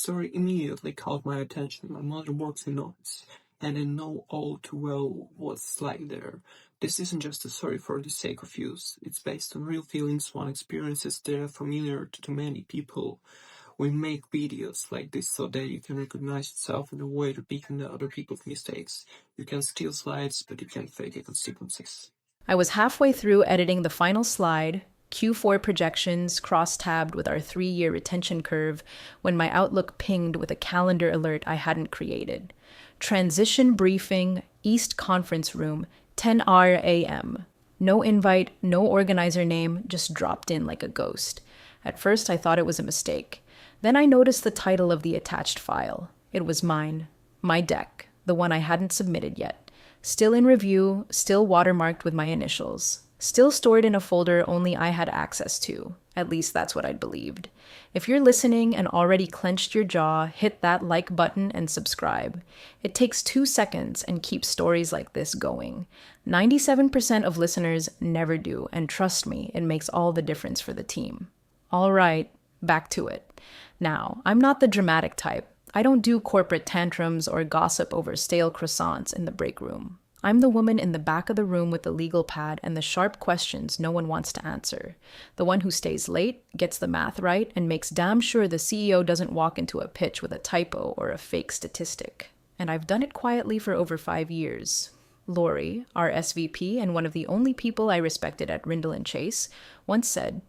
story immediately caught my attention. My mother works in noise, and I know all too well what's like there. This isn't just a story for the sake of use. It's based on real feelings, one experiences that are familiar to many people. We make videos like this so that you can recognize yourself in a way to pick on other people's mistakes. You can steal slides, but you can't fake the consequences. I was halfway through editing the final slide, Q4 projections cross-tabbed with our 3-year retention curve, when my Outlook pinged with a calendar alert I hadn't created. Transition briefing, East Conference Room, 10 a.m. No invite, no organizer name, just dropped in like a ghost. At first, I thought it was a mistake. Then I noticed the title of the attached file. It was mine. My deck, the one I hadn't submitted yet. Still in review, still watermarked with my initials. Still stored in a folder only I had access to. At least that's what I'd believed. If you're listening and already clenched your jaw, hit that like button and subscribe. It takes 2 seconds and keeps stories like this going. 97% of listeners never do, and trust me, it makes all the difference for the team. All right, back to it. Now, I'm not the dramatic type. I don't do corporate tantrums or gossip over stale croissants in the break room. I'm the woman in the back of the room with the legal pad and the sharp questions no one wants to answer. The one who stays late, gets the math right, and makes damn sure the CEO doesn't walk into a pitch with a typo or a fake statistic. And I've done it quietly for over 5 years. Lori, our SVP and one of the only people I respected at Rindle and Chase, once said,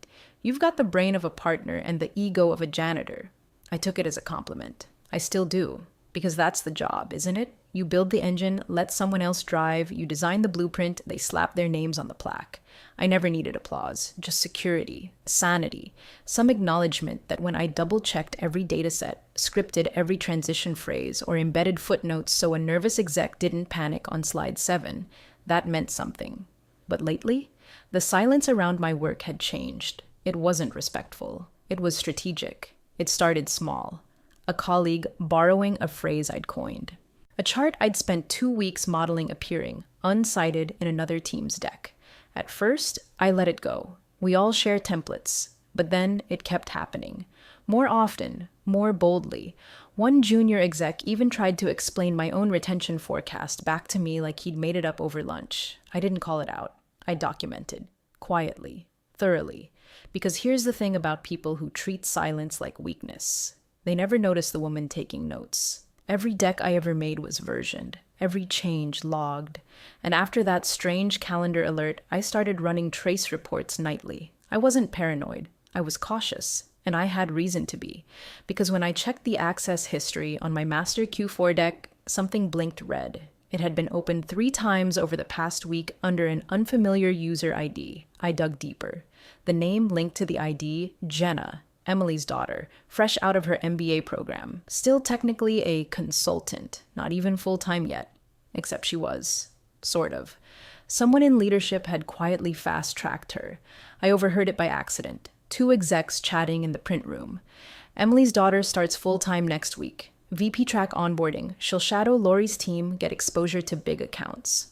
"You've got the brain of a partner and the ego of a janitor." I took it as a compliment. I still do, because that's the job, isn't it? You build the engine, let someone else drive, you design the blueprint, they slap their names on the plaque. I never needed applause, just security, sanity, some acknowledgement that when I double-checked every dataset, scripted every transition phrase, or embedded footnotes so a nervous exec didn't panic on slide 7, that meant something. But lately, the silence around my work had changed. It wasn't respectful. It was strategic. It started small. A colleague borrowing a phrase I'd coined. A chart I'd spent 2 weeks modeling appearing, unsighted, in another team's deck. At first, I let it go. We all share templates. But then it kept happening. More often, more boldly. One junior exec even tried to explain my own retention forecast back to me like he'd made it up over lunch. I didn't call it out. I documented. Quietly. Thoroughly. Because here's the thing about people who treat silence like weakness. They never notice the woman taking notes. Every deck I ever made was versioned, every change logged. And after that strange calendar alert, I started running trace reports nightly. I wasn't paranoid. I was cautious. And I had reason to be. Because when I checked the access history on my master Q4 deck, something blinked red. It had been opened 3 times over the past week under an unfamiliar user ID. I dug deeper. The name linked to the ID, Jenna, Emily's daughter, fresh out of her MBA program. Still technically a consultant, not even full-time yet. Except she was. Sort of. Someone in leadership had quietly fast-tracked her. I overheard it by accident. 2 execs chatting in the print room. Emily's daughter starts full-time next week. VP track onboarding. She'll shadow Lori's team, get exposure to big accounts.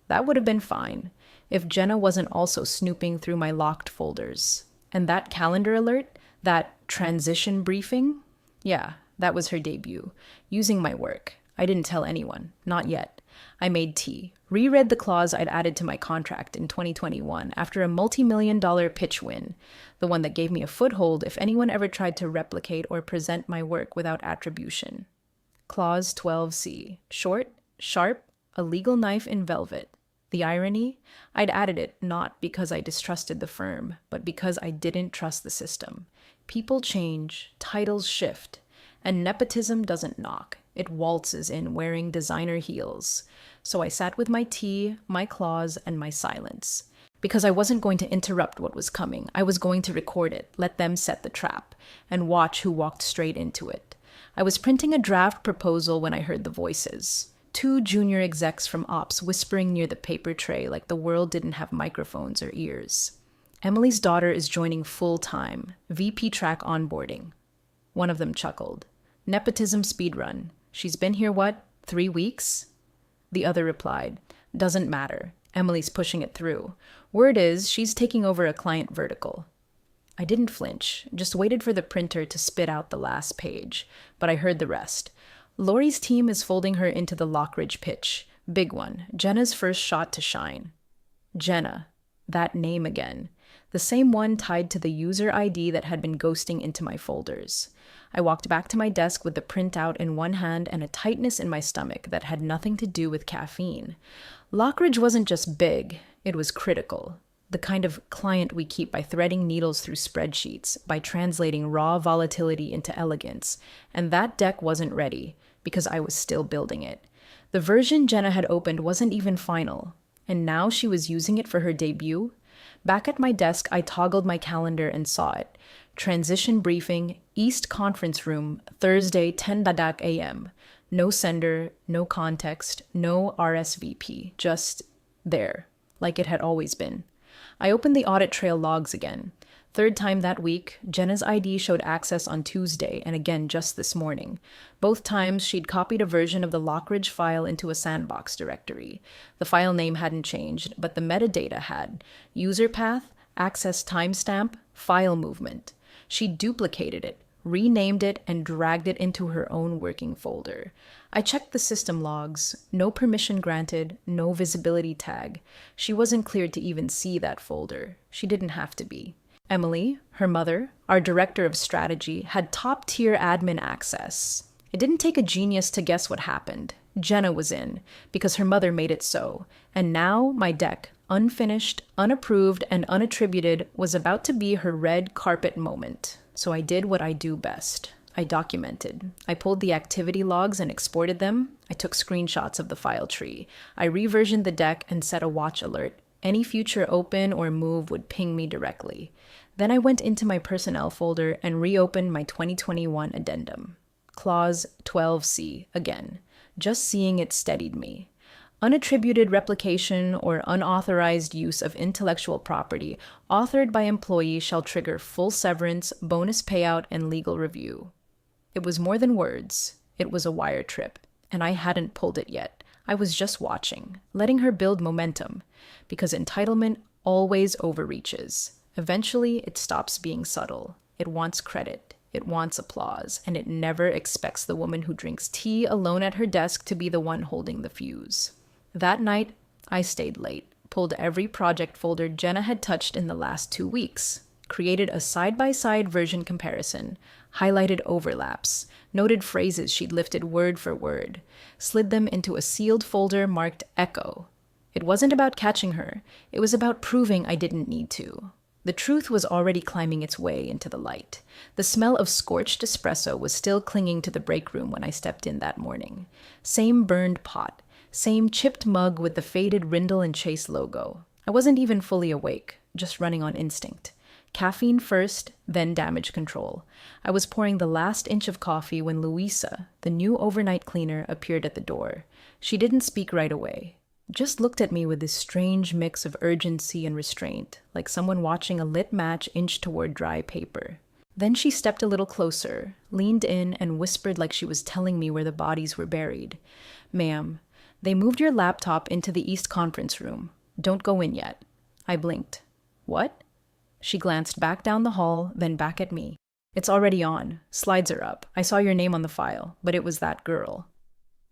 That would have been fine if Jenna wasn't also snooping through my locked folders. And that calendar alert, that transition briefing, yeah, that was her debut. Using my work. I didn't tell anyone. Not yet. I made tea. Reread the clause I'd added to my contract in 2021 after a multi-million-dollar pitch win. The one that gave me a foothold if anyone ever tried to replicate or present my work without attribution. Clause 12C. Short, sharp, a legal knife in velvet. The irony? I'd added it not because I distrusted the firm, but because I didn't trust the system. People change, titles shift, and nepotism doesn't knock. It waltzes in wearing designer heels. So I sat with my tea, my claws, and my silence. Because I wasn't going to interrupt what was coming. I was going to record it, let them set the trap, and watch who walked straight into it. I was printing a draft proposal when I heard the voices. 2 junior execs from ops whispering near the paper tray like the world didn't have microphones or ears. Emily's daughter is joining full-time, VP track onboarding. One of them chuckled. Nepotism speedrun. She's been here, 3 weeks? The other replied, doesn't matter. Emily's pushing it through. Word is, she's taking over a client vertical. I didn't flinch, just waited for the printer to spit out the last page, but I heard the rest. Lori's team is folding her into the Lockridge pitch. Big one. Jenna's first shot to shine. Jenna. That name again. The same one tied to the user ID that had been ghosting into my folders. I walked back to my desk with the printout in one hand and a tightness in my stomach that had nothing to do with caffeine. Lockridge wasn't just big, it was critical. The kind of client we keep by threading needles through spreadsheets, by translating raw volatility into elegance. And that deck wasn't ready, because I was still building it. The version Jenna had opened wasn't even final, and now she was using it for her debut. Back at my desk, I toggled my calendar and saw it. Transition briefing, East Conference Room, Thursday, 10 dadak a.m. No sender, no context, no RSVP, just there, like it had always been. I opened the audit trail logs again. Third time that week, Jenna's ID showed access on Tuesday and again just this morning. Both times, she'd copied a version of the Lockridge file into a sandbox directory. The file name hadn't changed, but the metadata had. User path, access timestamp, file movement. She duplicated it, renamed it, and dragged it into her own working folder. I checked the system logs. No permission granted, no visibility tag. She wasn't cleared to even see that folder. She didn't have to be. Emily, her mother, our director of strategy, had top-tier admin access. It didn't take a genius to guess what happened. Jenna was in, because her mother made it so. And now my deck, unfinished, unapproved, and unattributed, was about to be her red carpet moment. So I did what I do best. I documented. I pulled the activity logs and exported them. I took screenshots of the file tree. I reversioned the deck and set a watch alert. Any future open or move would ping me directly. Then I went into my personnel folder and reopened my 2021 addendum. Clause 12C again. Just seeing it steadied me. Unattributed replication or unauthorized use of intellectual property authored by employee shall trigger full severance, bonus payout, and legal review. It was more than words. It was a wire trip, and I hadn't pulled it yet. I was just watching, letting her build momentum, because entitlement always overreaches. Eventually, it stops being subtle. It wants credit. It wants applause, and it never expects the woman who drinks tea alone at her desk to be the one holding the fuse. That night, I stayed late, pulled every project folder Jenna had touched in the last 2 weeks, created a side-by-side version comparison, highlighted overlaps, noted phrases she'd lifted word for word, slid them into a sealed folder marked Echo. It wasn't about catching her. It was about proving I didn't need to. The truth was already climbing its way into the light. The smell of scorched espresso was still clinging to the break room when I stepped in that morning. Same burned pot, same chipped mug with the faded Rindle and Chase logo. I wasn't even fully awake, just running on instinct. Caffeine first, then damage control. I was pouring the last inch of coffee when Louisa, the new overnight cleaner, appeared at the door. She didn't speak right away. Just looked at me with this strange mix of urgency and restraint, like someone watching a lit match inch toward dry paper. Then she stepped a little closer, leaned in, and whispered like she was telling me where the bodies were buried. "Ma'am, they moved your laptop into the East Conference Room. Don't go in yet." I blinked. "What?" She glanced back down the hall, then back at me. "It's already on. Slides are up. I saw your name on the file, but it was that girl."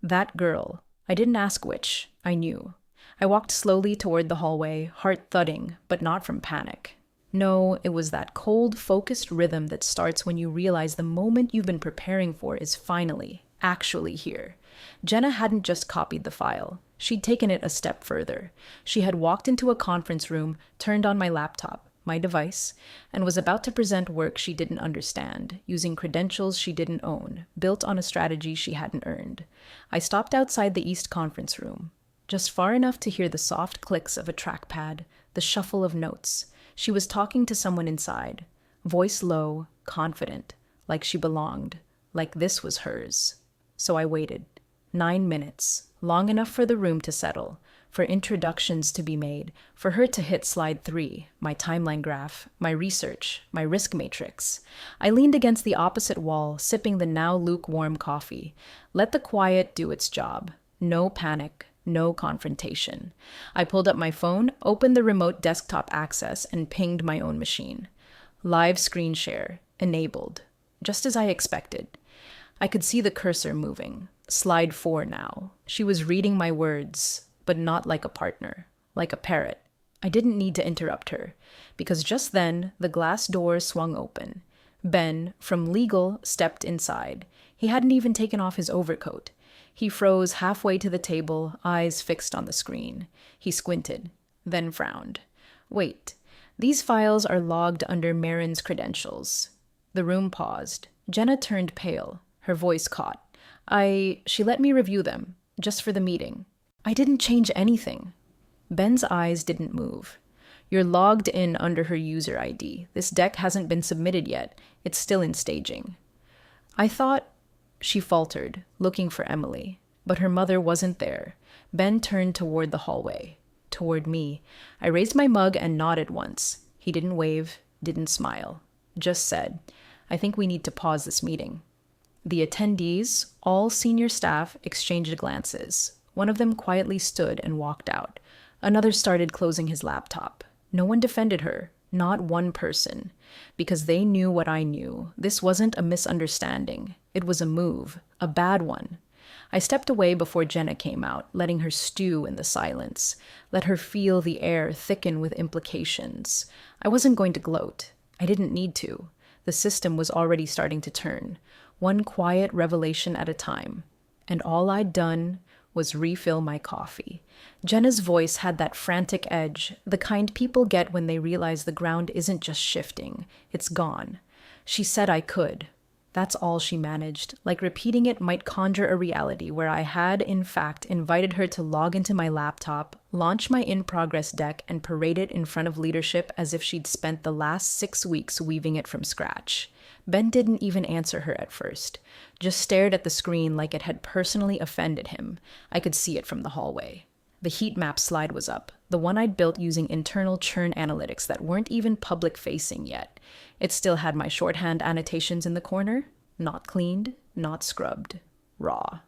That girl. I didn't ask which. I knew. I walked slowly toward the hallway, heart thudding, but not from panic. No, it was that cold, focused rhythm that starts when you realize the moment you've been preparing for is finally, actually here. Jenna hadn't just copied the file. She'd taken it a step further. She had walked into a conference room, turned on my laptop, my device, and was about to present work she didn't understand, using credentials she didn't own, built on a strategy she hadn't earned. I stopped outside the East Conference Room, just far enough to hear the soft clicks of a trackpad, the shuffle of notes. She was talking to someone inside, voice low, confident, like she belonged, like this was hers. So I waited. 9 minutes, long enough for the room to settle, for introductions to be made, for her to hit slide 3, my timeline graph, my research, my risk matrix. I leaned against the opposite wall, sipping the now lukewarm coffee. Let the quiet do its job. No panic, no confrontation. I pulled up my phone, opened the remote desktop access, and pinged my own machine. Live screen share, enabled. Just as I expected. I could see the cursor moving. Slide 4 now. She was reading my words, but not like a partner, like a parrot. I didn't need to interrupt her, because just then the glass door swung open. Ben, from legal, stepped inside. He hadn't even taken off his overcoat. He froze halfway to the table, eyes fixed on the screen. He squinted, then frowned. Wait, these files are logged under Marin's credentials. The room paused. Jenna turned pale. Her voice caught. She let me review them, just for the meeting. I didn't change anything. Ben's eyes didn't move. You're logged in under her user ID. This deck hasn't been submitted yet. It's still in staging. I thought... She faltered, looking for Emily. But her mother wasn't there. Ben turned toward the hallway. Toward me. I raised my mug and nodded once. He didn't wave, didn't smile. Just said, I think we need to pause this meeting. The attendees, all senior staff, exchanged glances. One of them quietly stood and walked out. Another started closing his laptop. No one defended her, not one person, because they knew what I knew. This wasn't a misunderstanding. It was a move, a bad one. I stepped away before Jenna came out, letting her stew in the silence, let her feel the air thicken with implications. I wasn't going to gloat. I didn't need to. The system was already starting to turn, one quiet revelation at a time. And all I'd done was refill my coffee. Jenna's voice had that frantic edge, the kind people get when they realize the ground isn't just shifting, it's gone. She said I could. That's all she managed, like repeating it might conjure a reality where I had, in fact, invited her to log into my laptop, launch my in-progress deck, and parade it in front of leadership as if she'd spent the last 6 weeks weaving it from scratch. Ben didn't even answer her at first, just stared at the screen like it had personally offended him. I could see it from the hallway. The heat map slide was up, the one I'd built using internal churn analytics that weren't even public-facing yet. It still had my shorthand annotations in the corner. Not cleaned, not scrubbed. Raw.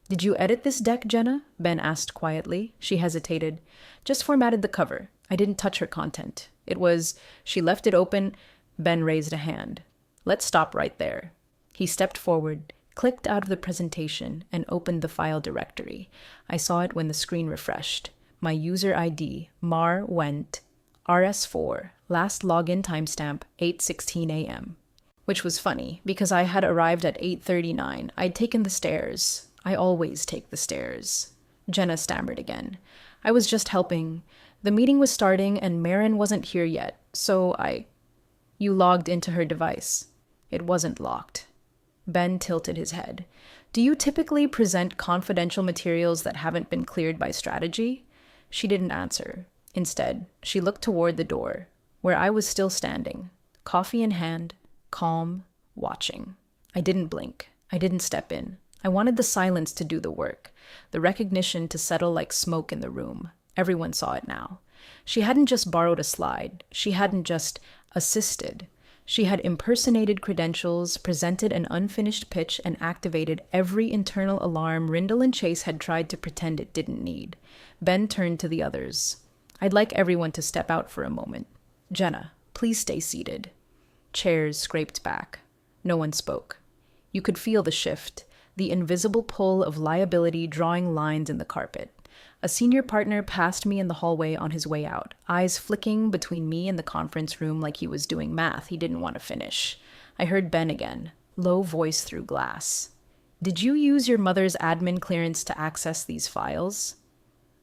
Did you edit this deck, Jenna? Ben asked quietly. She hesitated. Just formatted the cover. I didn't touch her content. It was... She left it open. Ben raised a hand. Let's stop right there. He stepped forward, clicked out of the presentation, and opened the file directory. I saw it when the screen refreshed. My user ID, Mar Went, RS4, last login timestamp 8:16 a.m. Which was funny, because I had arrived at 8:39. I'd taken the stairs. I always take the stairs. Jenna stammered again. I was just helping. The meeting was starting and Marin wasn't here yet, so You logged into her device. It wasn't locked. Ben tilted his head. Do you typically present confidential materials that haven't been cleared by strategy? She didn't answer. Instead, she looked toward the door, where I was still standing, coffee in hand, calm, watching. I didn't blink. I didn't step in. I wanted the silence to do the work, the recognition to settle like smoke in the room. Everyone saw it now. She hadn't just borrowed a slide. She hadn't just assisted. She had impersonated credentials, presented an unfinished pitch, and activated every internal alarm Rindle and Chase had tried to pretend it didn't need. Ben turned to the others. I'd like everyone to step out for a moment. Jenna, please stay seated. Chairs scraped back. No one spoke. You could feel the shift, the invisible pull of liability drawing lines in the carpet. A senior partner passed me in the hallway on his way out, eyes flicking between me and the conference room like he was doing math he didn't want to finish. I heard Ben again, low voice through glass. Did you use your mother's admin clearance to access these files?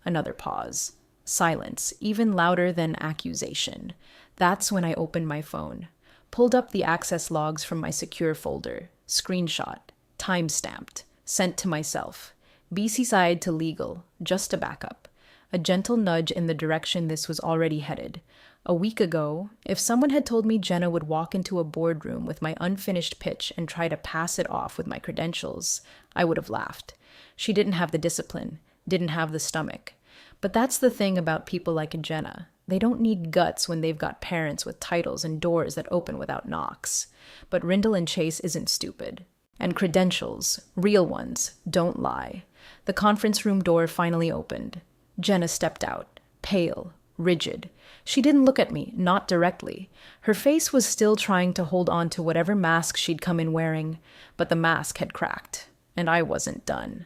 Another pause. Silence, even louder than accusation. That's when I opened my phone. Pulled up the access logs from my secure folder. Screenshot. Time-stamped. Sent to myself. BC side to legal. Just a backup. A gentle nudge in the direction this was already headed. A week ago, if someone had told me Jenna would walk into a boardroom with my unfinished pitch and try to pass it off with my credentials, I would have laughed. She didn't have the discipline. Didn't have the stomach. But that's the thing about people like Jenna. They don't need guts when they've got parents with titles and doors that open without knocks. But Rindle and Chase isn't stupid. And credentials, real ones, don't lie. The conference room door finally opened. Jenna stepped out, pale, rigid. She didn't look at me, not directly. Her face was still trying to hold on to whatever mask she'd come in wearing, but the mask had cracked, and I wasn't done.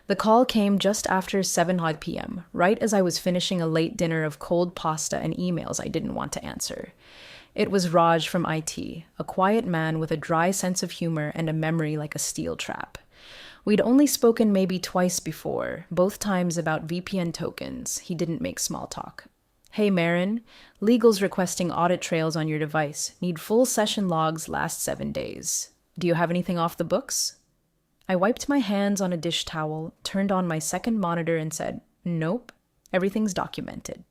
The call came just after 7 p.m., right as I was finishing a late dinner of cold pasta and emails I didn't want to answer. It was Raj from IT, a quiet man with a dry sense of humor and a memory like a steel trap. We'd only spoken maybe twice before, both times about VPN tokens. He didn't make small talk. Hey Marin, legal's requesting audit trails on your device. Need full session logs last 7 days. Do you have anything off the books? I wiped my hands on a dish towel, turned on my second monitor and said, nope, everything's documented.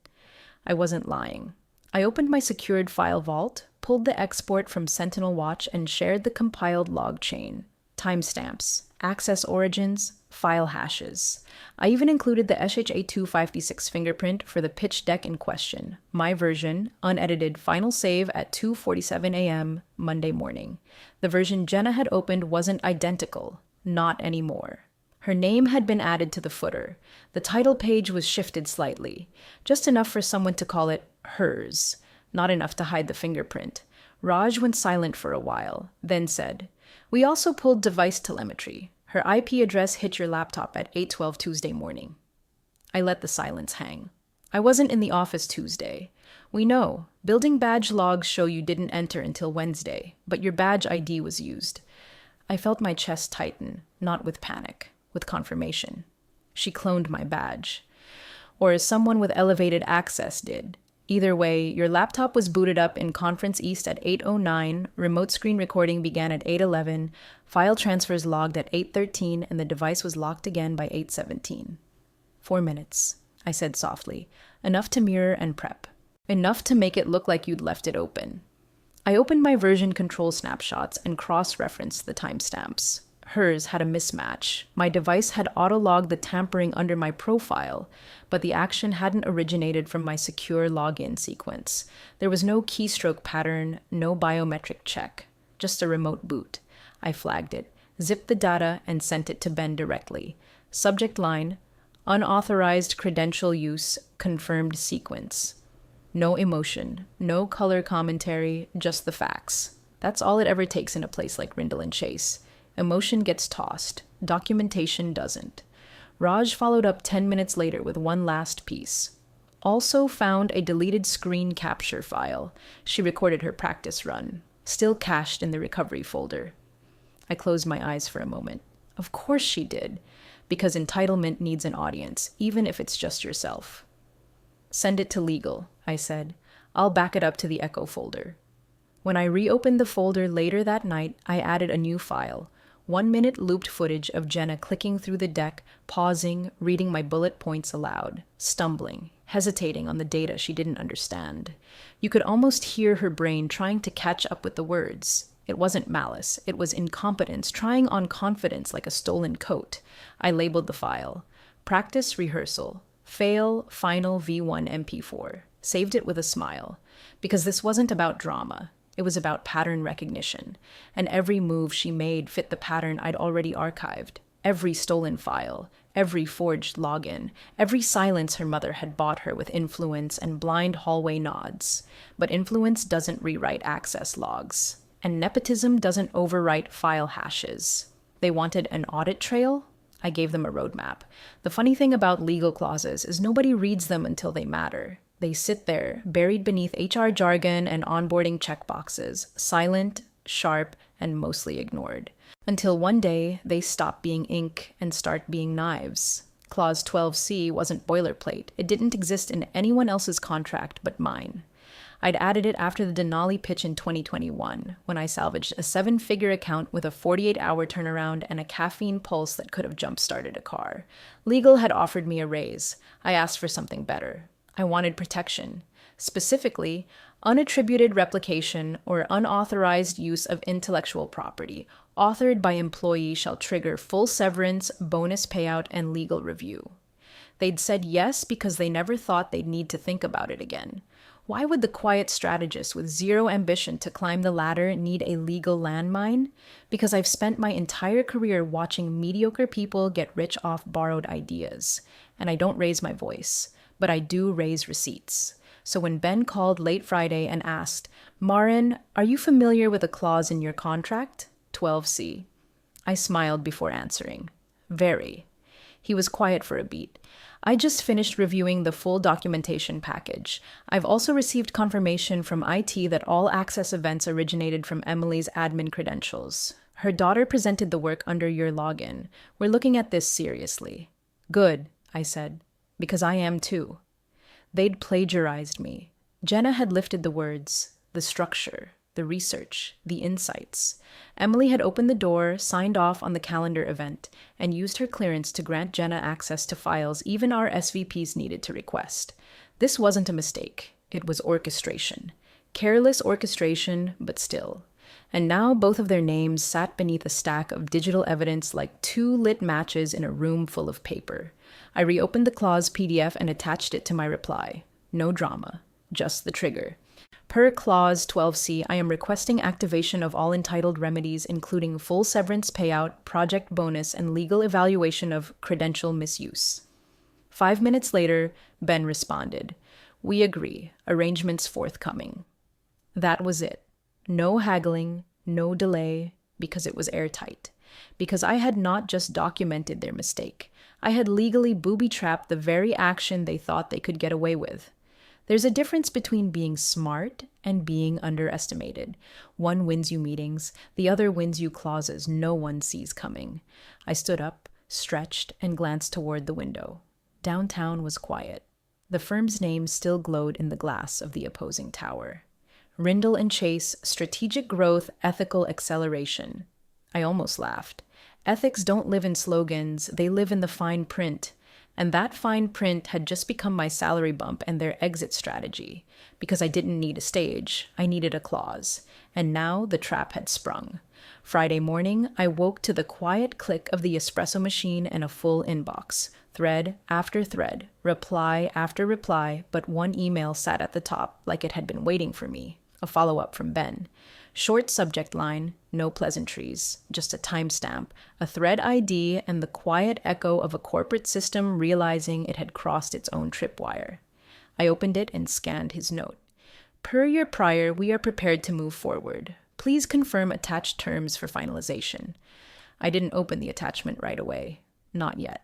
I wasn't lying. I opened my secured file vault, pulled the export from Sentinel Watch and shared the compiled log chain. Timestamps, access origins, file hashes. I even included the SHA-256 fingerprint for the pitch deck in question, my version, unedited final save at 2:47 a.m. Monday morning. The version Jenna had opened wasn't identical, not anymore. Her name had been added to the footer. The title page was shifted slightly, just enough for someone to call it hers, not enough to hide the fingerprint. Raj went silent for a while, then said, we also pulled device telemetry. Her IP address hit your laptop at 8:12 Tuesday morning. I let the silence hang. I wasn't in the office Tuesday. We know, building badge logs show you didn't enter until Wednesday, but your badge ID was used. I felt my chest tighten, not with panic, with confirmation. She cloned my badge. Or as someone with elevated access did. Either way, your laptop was booted up in Conference East at 8:09, remote screen recording began at 8:11, file transfers logged at 8:13, and the device was locked again by 8:17. 4 minutes, I said softly, enough to mirror and prep. Enough to make it look like you'd left it open. I opened my version control snapshots and cross-referenced the timestamps. Hers had a mismatch. My device had auto-logged the tampering under my profile, but the action hadn't originated from my secure login sequence. There was no keystroke pattern, no biometric check, just a remote boot. I flagged it, zipped the data, and sent it to Ben directly. Subject line, unauthorized credential use, confirmed sequence. No emotion, no color commentary, just the facts. That's all it ever takes in a place like Rindle and Chase. Emotion gets tossed. Documentation doesn't. Raj followed up 10 minutes later with one last piece. Also found a deleted screen capture file. She recorded her practice run, still cached in the recovery folder. I closed my eyes for a moment. Of course she did, because entitlement needs an audience, even if it's just yourself. Send it to legal, I said. I'll back it up to the Echo folder. When I reopened the folder later that night, I added a new file. 1-minute looped footage of Jenna clicking through the deck, pausing, reading my bullet points aloud, stumbling, hesitating on the data she didn't understand. You could almost hear her brain trying to catch up with the words. It wasn't malice. It was incompetence, trying on confidence like a stolen coat. I labeled the file. Practice rehearsal. Fail final V1 MP4. Saved it with a smile. Because this wasn't about drama. It was about pattern recognition. And every move she made fit the pattern I'd already archived. Every stolen file. Every forged login. Every silence her mother had bought her with influence and blind hallway nods. But influence doesn't rewrite access logs. And nepotism doesn't overwrite file hashes. They wanted an audit trail? I gave them a roadmap. The funny thing about legal clauses is nobody reads them until they matter. They sit there, buried beneath HR jargon and onboarding checkboxes, silent, sharp, and mostly ignored. Until one day, they stop being ink and start being knives. Clause 12C wasn't boilerplate. It didn't exist in anyone else's contract but mine. I'd added it after the Denali pitch in 2021, when I salvaged a 7-figure account with a 48-hour turnaround and a caffeine pulse that could have jump-started a car. Legal had offered me a raise. I asked for something better. I wanted protection. Specifically, unattributed replication or unauthorized use of intellectual property, authored by employee shall trigger full severance, bonus payout, and legal review. They'd said yes because they never thought they'd need to think about it again. Why would the quiet strategist with zero ambition to climb the ladder need a legal landmine? Because I've spent my entire career watching mediocre people get rich off borrowed ideas. And I don't raise my voice, but I do raise receipts. So when Ben called late Friday and asked, Marin, are you familiar with a clause in your contract? 12C. I smiled before answering. Very. He was quiet for a beat. I just finished reviewing the full documentation package. I've also received confirmation from IT that all access events originated from Emily's admin credentials. Her daughter presented the work under your login. We're looking at this seriously. Good, I said, because I am too. They'd plagiarized me. Jenna had lifted the words, the structure, the research, the insights. Emily had opened the door, signed off on the calendar event, and used her clearance to grant Jenna access to files even our SVPs needed to request. This wasn't a mistake. It was orchestration. Careless orchestration, but still. And now both of their names sat beneath a stack of digital evidence like two lit matches in a room full of paper. I reopened the clause PDF and attached it to my reply. No drama, just the trigger. Per Clause 12C, I am requesting activation of all entitled remedies, including full severance payout, project bonus, and legal evaluation of credential misuse. 5 minutes later, Ben responded. We agree. Arrangements forthcoming. That was it. No haggling, no delay, because it was airtight. Because I had not just documented their mistake. I had legally booby-trapped the very action they thought they could get away with. There's a difference between being smart and being underestimated. One wins you meetings, the other wins you clauses no one sees coming. I stood up, stretched, and glanced toward the window. Downtown was quiet. The firm's name still glowed in the glass of the opposing tower. Rindle and Chase, Strategic Growth, Ethical Acceleration. I almost laughed. Ethics don't live in slogans, they live in the fine print. And that fine print had just become my salary bump and their exit strategy. Because I didn't need a stage, I needed a clause. And now the trap had sprung. Friday morning, I woke to the quiet click of the espresso machine and a full inbox. Thread after thread, reply after reply, but one email sat at the top like it had been waiting for me. A follow-up from Ben. Short subject line, no pleasantries, just a timestamp, a thread ID, and the quiet echo of a corporate system realizing it had crossed its own tripwire. I opened it and scanned his note. Per your prior, we are prepared to move forward. Please confirm attached terms for finalization. I didn't open the attachment right away. Not yet.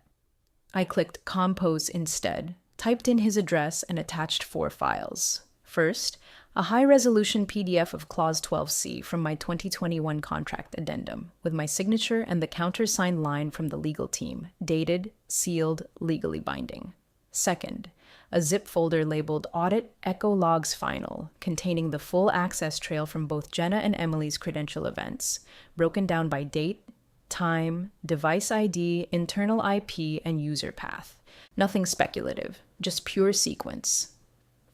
I clicked Compose instead, typed in his address, and attached 4 files. First, a high-resolution PDF of Clause 12C from my 2021 contract addendum, with my signature and the countersigned line from the legal team, dated, sealed, legally binding. Second, a zip folder labeled Audit Echo Logs Final, containing the full access trail from both Jenna and Emily's credential events, broken down by date, time, device ID, internal IP, and user path. Nothing speculative, just pure sequence.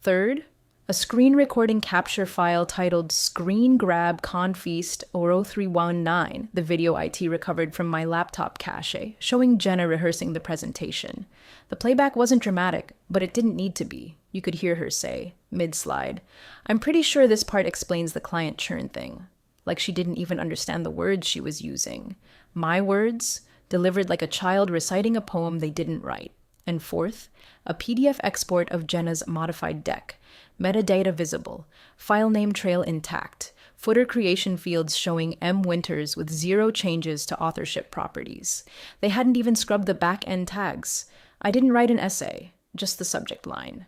Third, a screen recording capture file titled Screen Grab Confeast 0319, the video IT recovered from my laptop cache, showing Jenna rehearsing the presentation. The playback wasn't dramatic, but it didn't need to be. You could hear her say, mid-slide, I'm pretty sure this part explains the client churn thing. Like she didn't even understand the words she was using. My words, delivered like a child reciting a poem they didn't write. And fourth, a PDF export of Jenna's modified deck, metadata visible, file name trail intact, footer creation fields showing M. Winters with 0 changes to authorship properties. They hadn't even scrubbed the back-end tags. I didn't write an essay, just the subject line.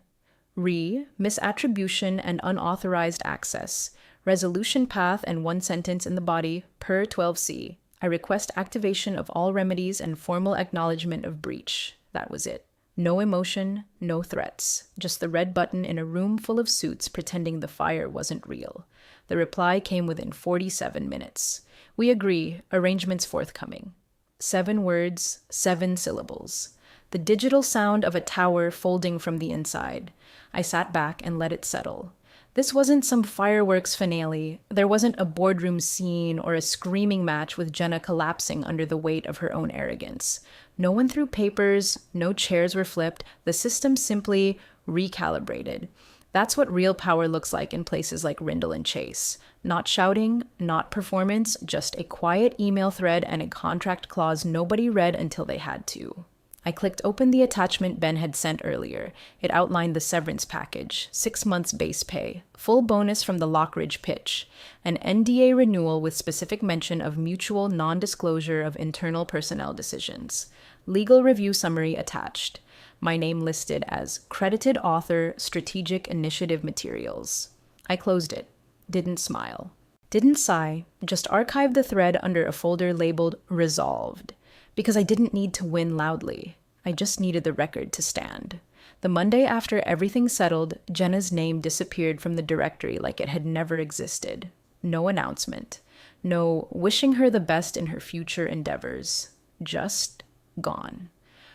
Misattribution and unauthorized access, resolution path and 1 sentence in the body, per 12C. I request activation of all remedies and formal acknowledgement of breach. That was it. No emotion, no threats, just the red button in a room full of suits pretending the fire wasn't real. The reply came within 47 minutes. We agree, arrangements forthcoming. 7 words, 7 syllables. The digital sound of a tower folding from the inside. I sat back and let it settle. This wasn't some fireworks finale. There wasn't a boardroom scene or a screaming match with Jenna collapsing under the weight of her own arrogance. No one threw papers, no chairs were flipped. The system simply recalibrated. That's what real power looks like in places like Rindle and Chase. Not shouting, not performance, just a quiet email thread and a contract clause nobody read until they had to. I clicked open the attachment Ben had sent earlier. It outlined the severance package, 6 months base pay, full bonus from the Lockridge pitch, an NDA renewal with specific mention of mutual non-disclosure of internal personnel decisions, legal review summary attached, my name listed as credited author, strategic initiative materials. I closed it. Didn't smile. Didn't sigh, just archived the thread under a folder labeled Resolved. Because I didn't need to win loudly. I just needed the record to stand. The Monday after everything settled, Jenna's name disappeared from the directory like it had never existed. No announcement. No wishing her the best in her future endeavors. Just gone.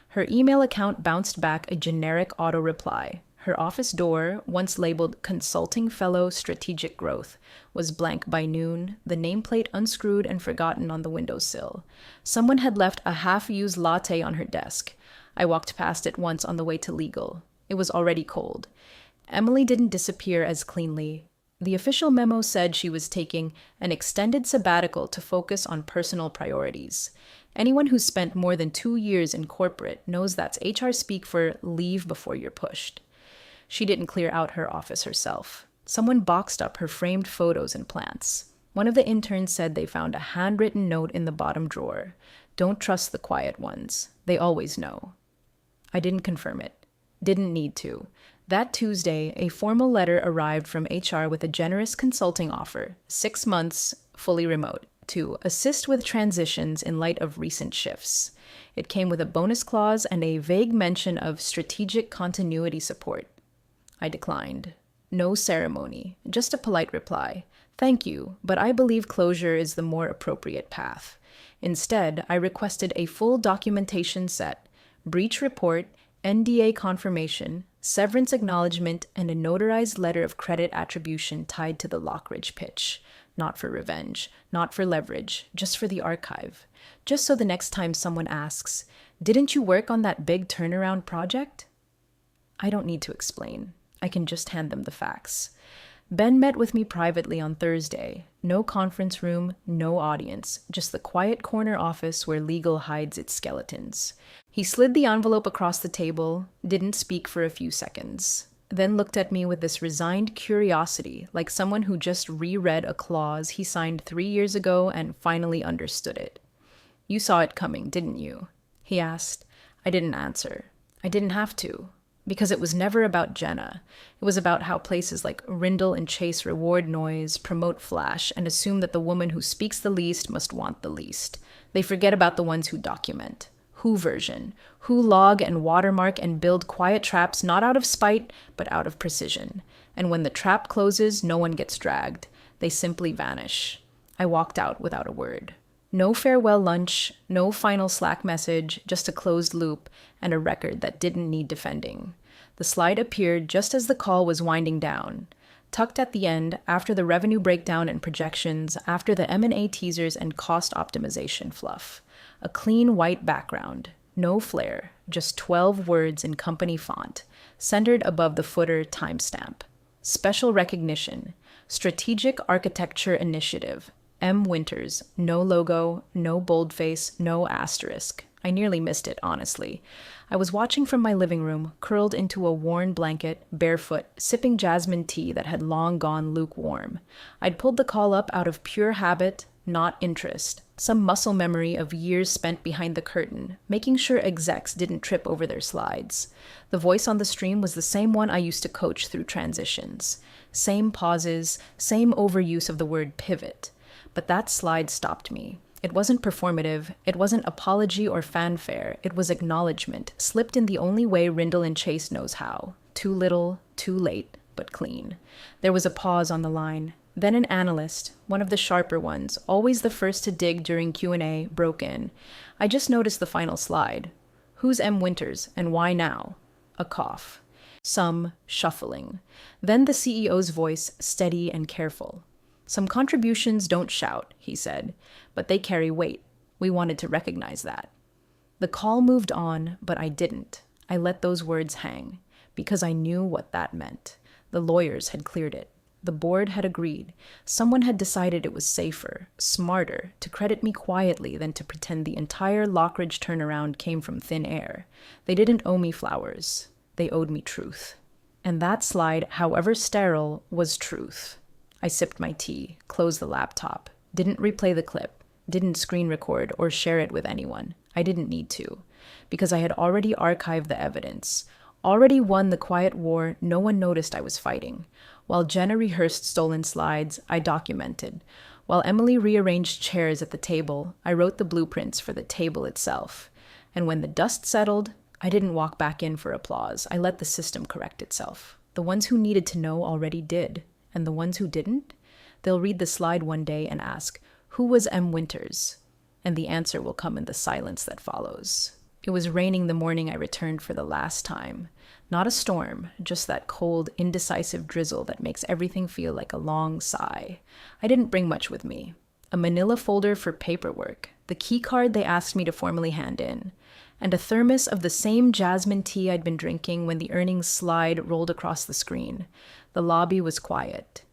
Her email account bounced back a generic auto reply. Her office door, once labeled Consulting Fellow Strategic Growth, was blank by noon, the nameplate unscrewed and forgotten on the windowsill. Someone had left a half-used latte on her desk. I walked past it once on the way to legal. It was already cold. Emily didn't disappear as cleanly. The official memo said she was taking an extended sabbatical to focus on personal priorities. Anyone who's spent more than 2 years in corporate knows that's HR speak for leave before you're pushed. She didn't clear out her office herself. Someone boxed up her framed photos and plants. One of the interns said they found a handwritten note in the bottom drawer. Don't trust the quiet ones. They always know. I didn't confirm it. Didn't need to. That Tuesday, a formal letter arrived from HR with a generous consulting offer, 6 months, fully remote, to assist with transitions in light of recent shifts. It came with a bonus clause and a vague mention of strategic continuity support. I declined. No ceremony, just a polite reply. Thank you, but I believe closure is the more appropriate path. Instead, I requested a full documentation set, breach report, NDA confirmation, severance acknowledgement, and a notarized letter of credit attribution tied to the Lockridge pitch. Not for revenge, not for leverage, just for the archive. Just so the next time someone asks, "Didn't you work on that big turnaround project?" I don't need to explain. I can just hand them the facts. Ben met with me privately on Thursday. No conference room, no audience, just the quiet corner office where legal hides its skeletons. He slid the envelope across the table, didn't speak for a few seconds, then looked at me with this resigned curiosity, like someone who just reread a clause he signed 3 years ago and finally understood it. "You saw it coming, didn't you?" he asked. I didn't answer. I didn't have to. Because it was never about Jenna. It was about how places like Rindle and Chase reward noise, promote flash, and assume that the woman who speaks the least must want the least. They forget about the ones who document. Who version. Who log and watermark and build quiet traps not out of spite, but out of precision. And when the trap closes, no one gets dragged. They simply vanish. I walked out without a word. No farewell lunch, no final Slack message, just a closed loop and a record that didn't need defending. The slide appeared just as the call was winding down. Tucked at the end, after the revenue breakdown and projections, after the M&A teasers and cost optimization fluff. A clean white background. No flair, just 12 words in company font, centered above the footer timestamp. Special recognition. Strategic Architecture Initiative. M. Winters. No logo, no boldface, no asterisk. I nearly missed it, honestly. I was watching from my living room, curled into a worn blanket, barefoot, sipping jasmine tea that had long gone lukewarm. I'd pulled the call up out of pure habit, not interest. Some muscle memory of years spent behind the curtain, making sure execs didn't trip over their slides. The voice on the stream was the same one I used to coach through transitions. Same pauses, same overuse of the word pivot. But that slide stopped me. It wasn't performative, it wasn't apology or fanfare, it was acknowledgement, slipped in the only way Rindle and Chase knows how. Too little, too late, but clean. There was a pause on the line. Then an analyst, one of the sharper ones, always the first to dig during Q&A, broke in. I just noticed the final slide. Who's M. Winters, and why now? A cough. Some shuffling. Then the CEO's voice, steady and careful. Some contributions don't shout, he said, but they carry weight. We wanted to recognize that. The call moved on, but I didn't. I let those words hang, because I knew what that meant. The lawyers had cleared it. The board had agreed. Someone had decided it was safer, smarter, to credit me quietly than to pretend the entire Lockridge turnaround came from thin air. They didn't owe me flowers. They owed me truth. And that slide, however sterile, was truth. I sipped my tea, closed the laptop, didn't replay the clip, didn't screen record or share it with anyone. I didn't need to, because I had already archived the evidence, already won the quiet war no one noticed I was fighting. While Jenna rehearsed stolen slides, I documented. While Emily rearranged chairs at the table, I wrote the blueprints for the table itself. And when the dust settled, I didn't walk back in for applause. I let the system correct itself. The ones who needed to know already did, and the ones who didn't, they'll read the slide one day and ask, "Who was M. Winters?" And the answer will come in the silence that follows. It was raining the morning I returned for the last time. Not a storm, just that cold, indecisive drizzle that makes everything feel like a long sigh. I didn't bring much with me. A manila folder for paperwork, the key card they asked me to formally hand in, and a thermos of the same jasmine tea I'd been drinking when the earnings slide rolled across the screen. The lobby was quiet.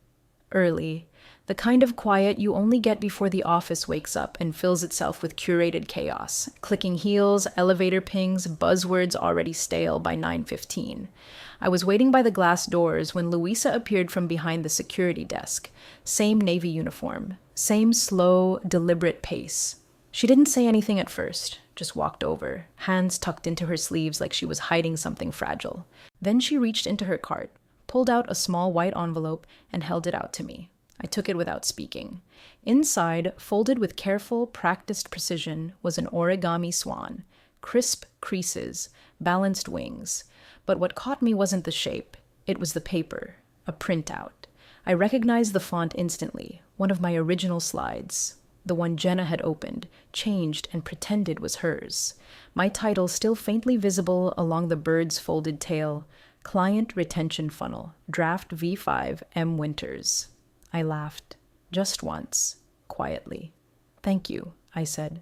Early. The kind of quiet you only get before the office wakes up and fills itself with curated chaos. Clicking heels, elevator pings, buzzwords already stale by 9:15. I was waiting by the glass doors when Louisa appeared from behind the security desk. Same navy uniform. Same slow, deliberate pace. She didn't say anything at first, just walked over, hands tucked into her sleeves like she was hiding something fragile. Then she reached into her cart, pulled out a small white envelope, and held it out to me. I took it without speaking. Inside, folded with careful, practiced precision, was an origami swan. Crisp creases, balanced wings. But what caught me wasn't the shape. It was the paper, a printout. I recognized the font instantly, one of my original slides. The one Jenna had opened, changed, and pretended was hers. My title still faintly visible along the bird's folded tail. Client Retention Funnel, Draft V5 M. Winters. I laughed, just once, quietly. "Thank you," I said.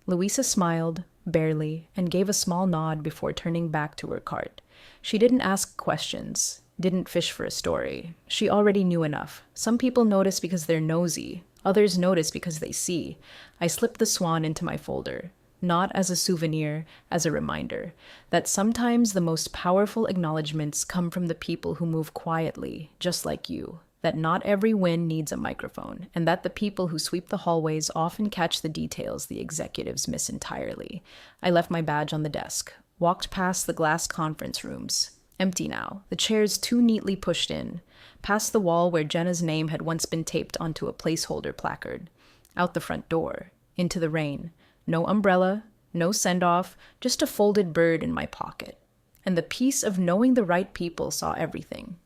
Louisa smiled, barely, and gave a small nod before turning back to her cart. She didn't ask questions, didn't fish for a story. She already knew enough. Some people notice because they're nosy, others notice because they see. I slipped the swan into my folder, not as a souvenir, as a reminder that sometimes the most powerful acknowledgments come from the people who move quietly, just like you. That not every win needs a microphone, and that the people who sweep the hallways often catch the details the executives miss entirely. I left my badge on the desk, walked past the glass conference rooms, empty now, the chairs too neatly pushed in, past the wall where Jenna's name had once been taped onto a placeholder placard, out the front door, into the rain. No umbrella, no send-off, just a folded bird in my pocket. And the peace of knowing the right people saw everything.